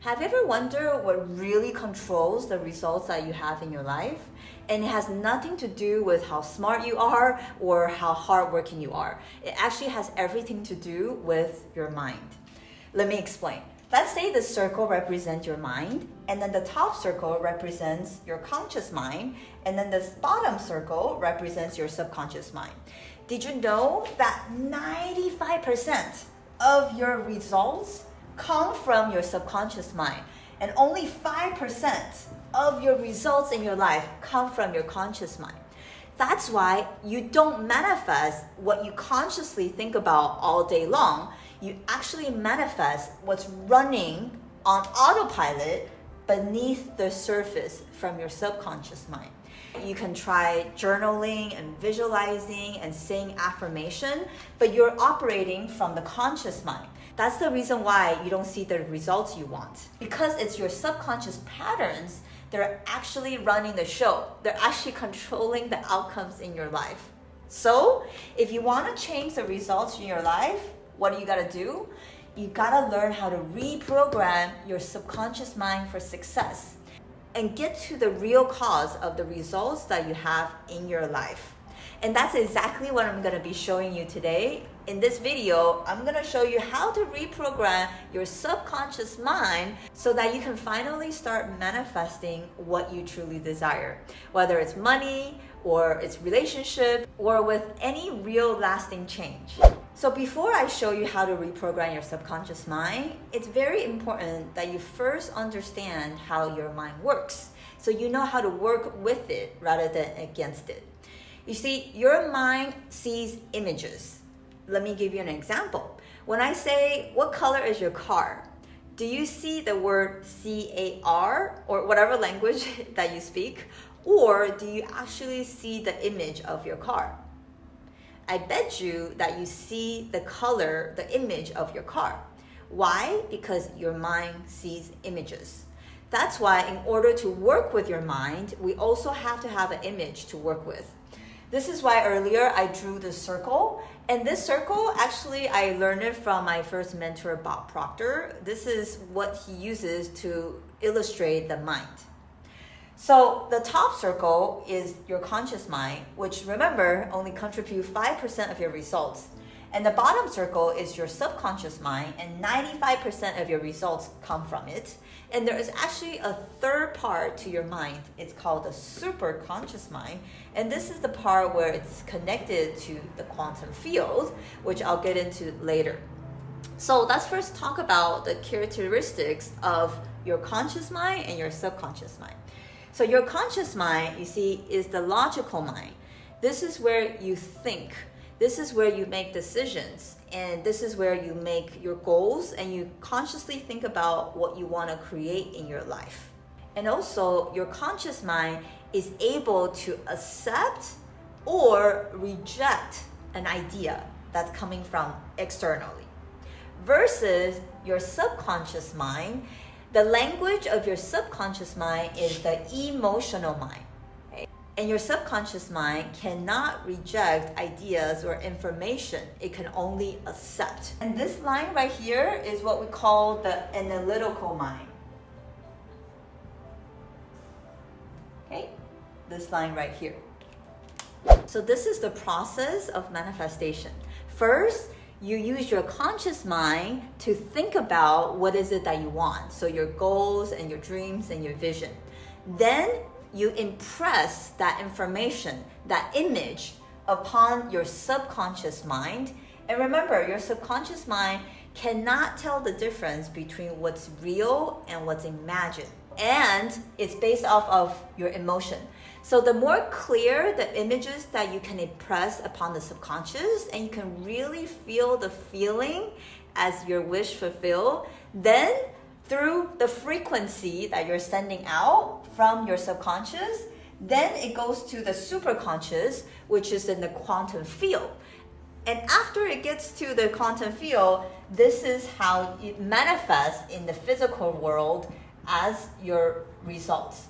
Have you ever wondered what really controls the results that you have in your life? And it has nothing to do with how smart you are or how hardworking you are. It actually has everything to do with your mind. Let me explain. Let's say the circle represents your mind, and then the top circle represents your conscious mind, and then the bottom circle represents your subconscious mind. Did you know that 95% of your results come from your subconscious mind, and only 5% of your results in your life come from your conscious mind? That's why you don't manifest what you consciously think about all day long. You actually manifest what's running on autopilot beneath the surface from your subconscious mind. You can try journaling and visualizing and saying affirmation, but you're operating from the conscious mind. That's the reason why you don't see the results you want. Because it's your subconscious patterns that are actually running the show. They're actually controlling the outcomes in your life. So, if you want to change the results in your life, what do you gotta do? You gotta learn how to reprogram your subconscious mind for success and get to the real cause of the results that you have in your life. And that's exactly what I'm gonna be showing you today. In this video, I'm gonna show you how to reprogram your subconscious mind so that you can finally start manifesting what you truly desire. Whether it's money, or it's relationship, or with any real lasting change. So before I show you how to reprogram your subconscious mind, it's very important that you first understand how your mind works, so you know how to work with it rather than against it. You see, your mind sees images. Let me give you an example. When I say, what color is your car? Do you see the word C-A-R or whatever language that you speak? Or do you actually see the image of your car? I bet you that you see the color, the image of your car. Why? Because your mind sees images. That's why in order to work with your mind, we also have to have an image to work with. This is why earlier I drew the circle. And this circle, actually, I learned it from my first mentor, Bob Proctor. This is what he uses to illustrate the mind. So the top circle is your conscious mind, which remember only contribute 5% of your results. And the bottom circle is your subconscious mind, and 95% of your results come from it. And there is actually a third part to your mind. It's called the superconscious mind. And this is the part where it's connected to the quantum field, which I'll get into later. So let's first talk about the characteristics of your conscious mind and your subconscious mind. So your conscious mind, you see, is the logical mind. This is where you think. This is where you make decisions. And this is where you make your goals and you consciously think about what you want to create in your life. And also, your conscious mind is able to accept or reject an idea that's coming from externally. Versus your subconscious mind, the language of your subconscious mind is the emotional mind. Okay? And your subconscious mind cannot reject ideas or information. It can only accept. And this line right here is what we call the analytical mind. Okay? This line right here. So this is the process of manifestation. First, you use your conscious mind to think about what is it that you want. So your goals and your dreams and your vision. Then you impress that information, that image upon your subconscious mind. And remember, your subconscious mind cannot tell the difference between what's real and what's imagined. And it's based off of your emotion. So the more clear the images that you can impress upon the subconscious, and you can really feel the feeling as your wish fulfilled, then through the frequency that you're sending out from your subconscious, then it goes to the superconscious, which is in the quantum field. And after it gets to the quantum field, this is how it manifests in the physical world as your results.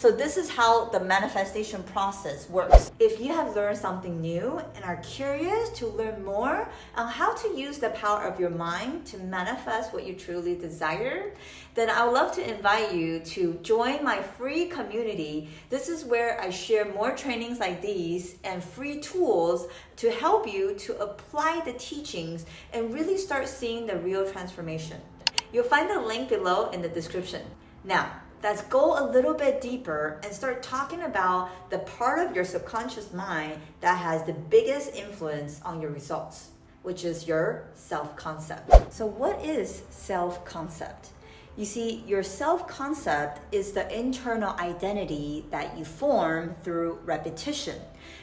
So this is how the manifestation process works. If you have learned something new and are curious to learn more on how to use the power of your mind to manifest what you truly desire, then I would love to invite you to join my free community. This is where I share more trainings like these and free tools to help you to apply the teachings and really start seeing the real transformation. You'll find the link below in the description. Now, let's go a little bit deeper and start talking about the part of your subconscious mind that has the biggest influence on your results, which is your self-concept. So what is self-concept? You see, your self-concept is the internal identity that you form through repetition,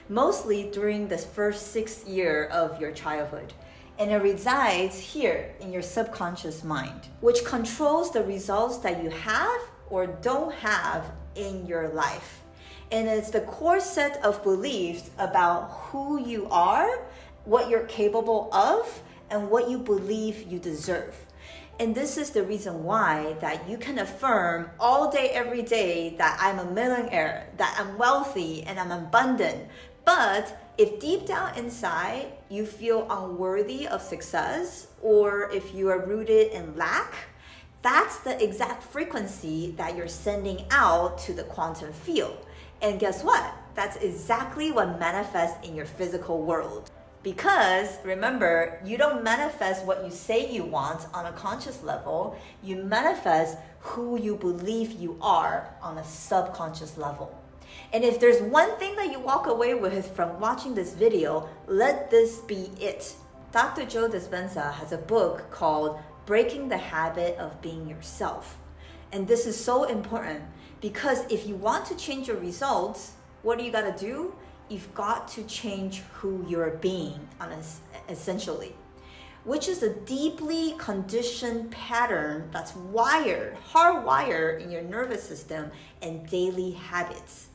mostly during the first 6 years of your childhood. And it resides here in your subconscious mind, which controls the results that you have or don't have in your life. And it's the core set of beliefs about who you are, what you're capable of, and what you believe you deserve. And this is the reason why that you can affirm all day, every day that I'm a millionaire, that I'm wealthy and I'm abundant. But if deep down inside you feel unworthy of success, or if you are rooted in lack, that's the exact frequency that you're sending out to the quantum field. And guess what? That's exactly what manifests in your physical world. Because remember, you don't manifest what you say you want on a conscious level, you manifest who you believe you are on a subconscious level. And if there's one thing that you walk away with from watching this video, let this be it. Dr. Joe Dispenza has a book called Breaking the Habit of Being Yourself. And this is so important because if you want to change your results, what do you got to do? You've got to change who you're being, essentially, which is a deeply conditioned pattern that's hardwired in your nervous system and daily habits.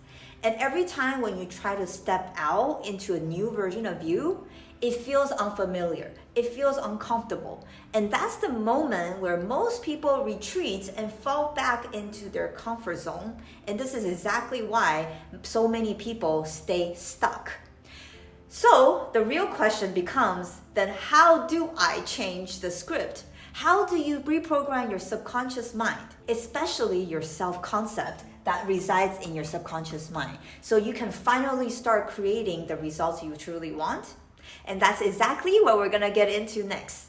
And every time when you try to step out into a new version of you, it feels unfamiliar. It feels uncomfortable. And that's the moment where most people retreat and fall back into their comfort zone. And this is exactly why so many people stay stuck. So the real question becomes, then how do I change the script? How do you reprogram your subconscious mind, especially your self-concept that resides in your subconscious mind, so you can finally start creating the results you truly want? And that's exactly what we're gonna get into next.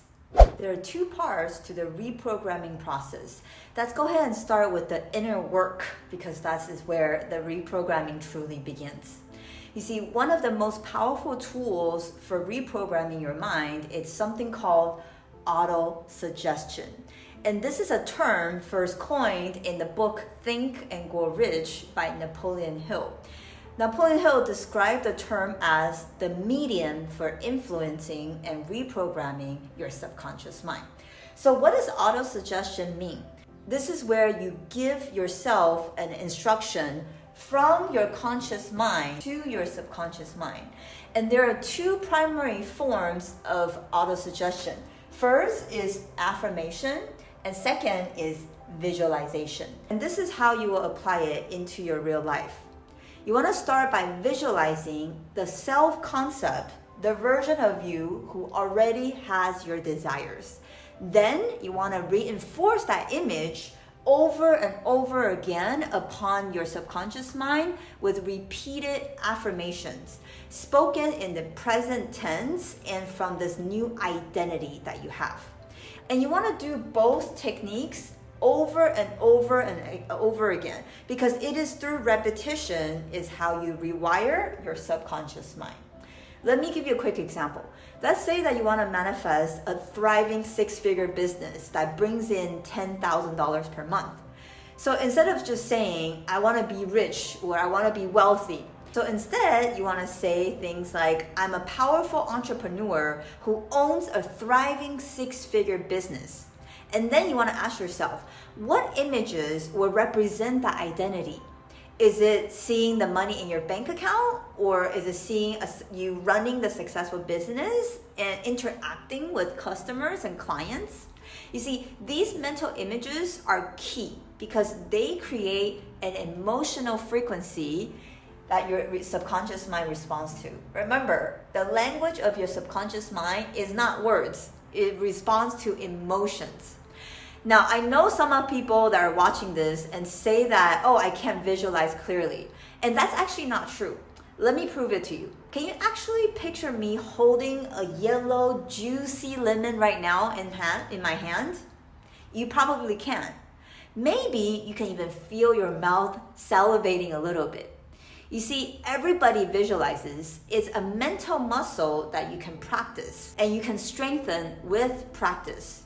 There are two parts to the reprogramming process. Let's go ahead and start with the inner work, because that is where the reprogramming truly begins. You see, one of the most powerful tools for reprogramming your mind is something called auto-suggestion. And this is a term first coined in the book Think and Grow Rich by Napoleon Hill. Napoleon Hill described the term as the medium for influencing and reprogramming your subconscious mind. So what does auto-suggestion mean? This is where you give yourself an instruction from your conscious mind to your subconscious mind. And there are two primary forms of auto-suggestion. First is affirmation, and second is visualization. And this is how you will apply it into your real life. You want to start by visualizing the self-concept, the version of you who already has your desires. Then you want to reinforce that image over and over again upon your subconscious mind with repeated affirmations, spoken in the present tense and from this new identity that you have. And you want to do both techniques over and over and over again, because it is through repetition is how you rewire your subconscious mind. Let me give you a quick example. Let's say that you want to manifest a thriving six-figure business that brings in $10,000 per month. So instead of just saying, I want to be rich or I want to be wealthy, so instead you want to say things like, I'm a powerful entrepreneur who owns a thriving six-figure business. And then you want to ask yourself, what images will represent that identity? Is it seeing the money in your bank account, or is it seeing you running the successful business and interacting with customers and clients? You see, these mental images are key because they create an emotional frequency that your subconscious mind responds to. Remember, the language of your subconscious mind is not words. It responds to emotions. Now, I know some people that are watching this and say that, oh, I can't visualize clearly. And that's actually not true. Let me prove it to you. Can you actually picture me holding a yellow, juicy lemon right now in my hand? You probably can. Maybe you can even feel your mouth salivating a little bit. You see, everybody visualizes. It's a mental muscle that you can practice and you can strengthen with practice.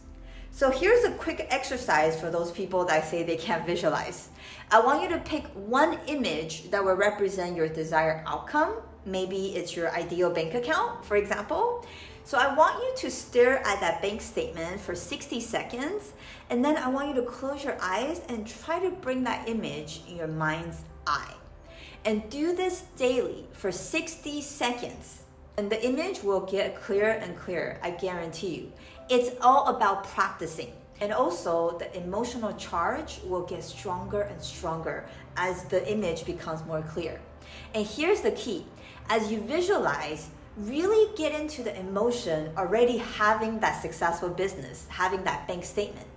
So here's a quick exercise for those people that say they can't visualize. I want you to pick one image that will represent your desired outcome. Maybe it's your ideal bank account, for example. So I want you to stare at that bank statement for 60 seconds, and then I want you to close your eyes and try to bring that image in your mind's eye. And do this daily for 60 seconds. And the image will get clearer and clearer, I guarantee you. It's all about practicing. And also, the emotional charge will get stronger and stronger as the image becomes more clear. And here's the key. As you visualize, really get into the emotion already having that successful business, having that bank statement.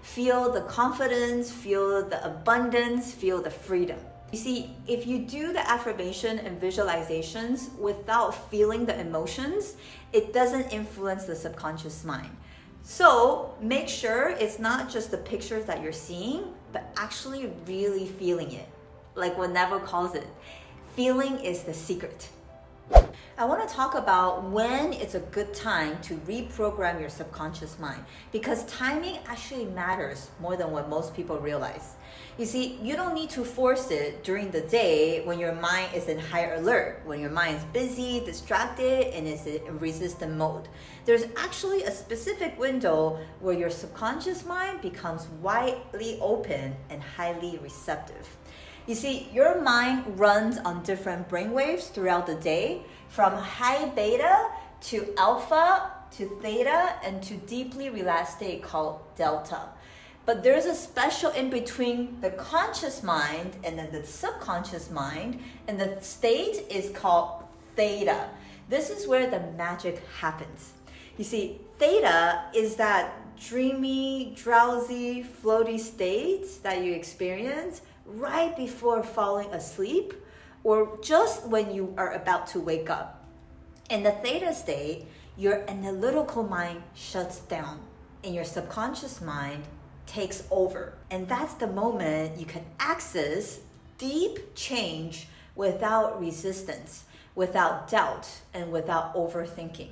Feel the confidence, feel the abundance, feel the freedom. You see, if you do the affirmation and visualizations without feeling the emotions, it doesn't influence the subconscious mind. So make sure it's not just the pictures that you're seeing, but actually really feeling it. Like what Neville calls it, feeling is the secret. I want to talk about when it's a good time to reprogram your subconscious mind, because timing actually matters more than what most people realize. You see, you don't need to force it during the day when your mind is in high alert, when your mind is busy, distracted, and is in resistant mode. There's actually a specific window where your subconscious mind becomes widely open and highly receptive. You see, your mind runs on different brainwaves throughout the day, from high beta to alpha to theta and to deeply relaxed state called delta. But there's a special in between the conscious mind and then the subconscious mind, and the state is called theta. This is where the magic happens. You see, theta is that dreamy, drowsy, floaty state that you experience right before falling asleep or just when you are about to wake up. In the theta state, your analytical mind shuts down and your subconscious mind takes over. And that's the moment you can access deep change without resistance, without doubt, and without overthinking.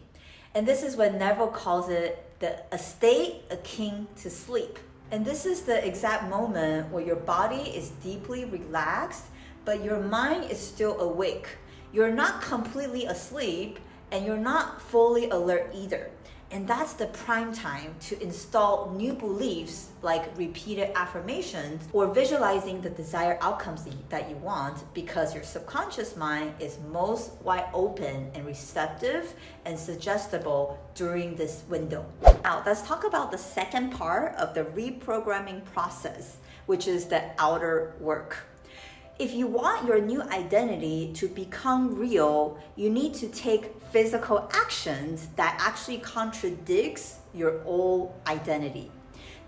And this is what Neville calls it a state akin to sleep. And this is the exact moment where your body is deeply relaxed, but your mind is still awake. You're not completely asleep, and you're not fully alert either. And that's the prime time to install new beliefs like repeated affirmations or visualizing the desired outcomes that you want, because your subconscious mind is most wide open and receptive and suggestible during this window. Now, let's talk about the second part of the reprogramming process, which is the outer work. If you want your new identity to become real, you need to take physical actions that actually contradicts your old identity.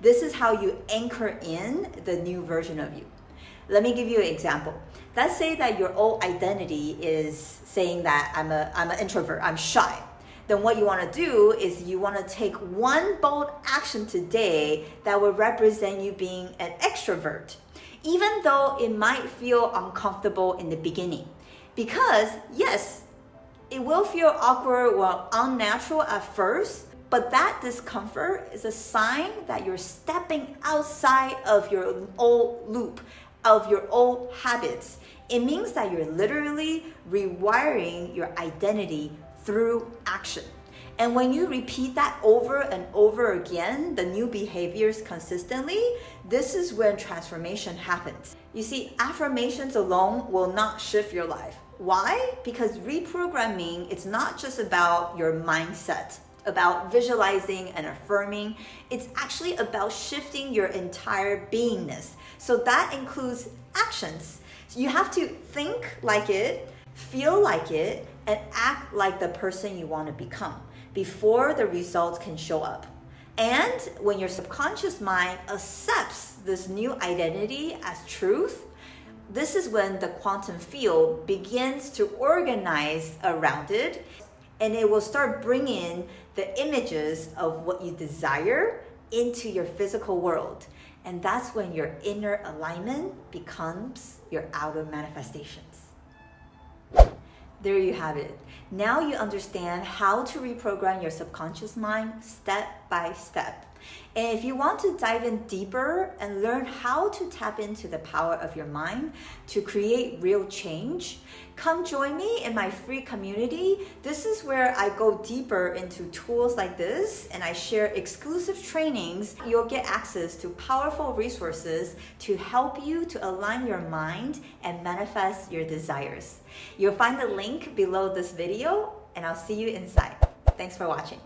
This is how you anchor in the new version of you. Let me give you an example. Let's say that your old identity is saying that I'm an introvert, I'm shy. Then what you want to do is you want to take one bold action today that will represent you being an extrovert, even though it might feel uncomfortable in the beginning. Because yes, it will feel awkward or unnatural at first, but that discomfort is a sign that you're stepping outside of your old loop, of your old habits. It means that you're literally rewiring your identity through action. And when you repeat that over and over again, the new behaviors consistently, this is when transformation happens. You see, affirmations alone will not shift your life. Why? Because reprogramming, it's not just about your mindset. about visualizing and affirming. It's actually about shifting your entire beingness. So that includes actions. So you have to think like it, feel like it, and act like the person you want to become before the results can show up. And when your subconscious mind accepts this new identity as truth, this is when the quantum field begins to organize around it, and it will start bringing the images of what you desire into your physical world. And that's when your inner alignment becomes your outer manifestations. There you have it. Now you understand how to reprogram your subconscious mind step by step. And if you want to dive in deeper and learn how to tap into the power of your mind to create real change, come join me in my free community. This is where I go deeper into tools like this, and I share exclusive trainings. You'll get access to powerful resources to help you to align your mind and manifest your desires. You'll find the link below this video, and I'll see you inside. Thanks for watching.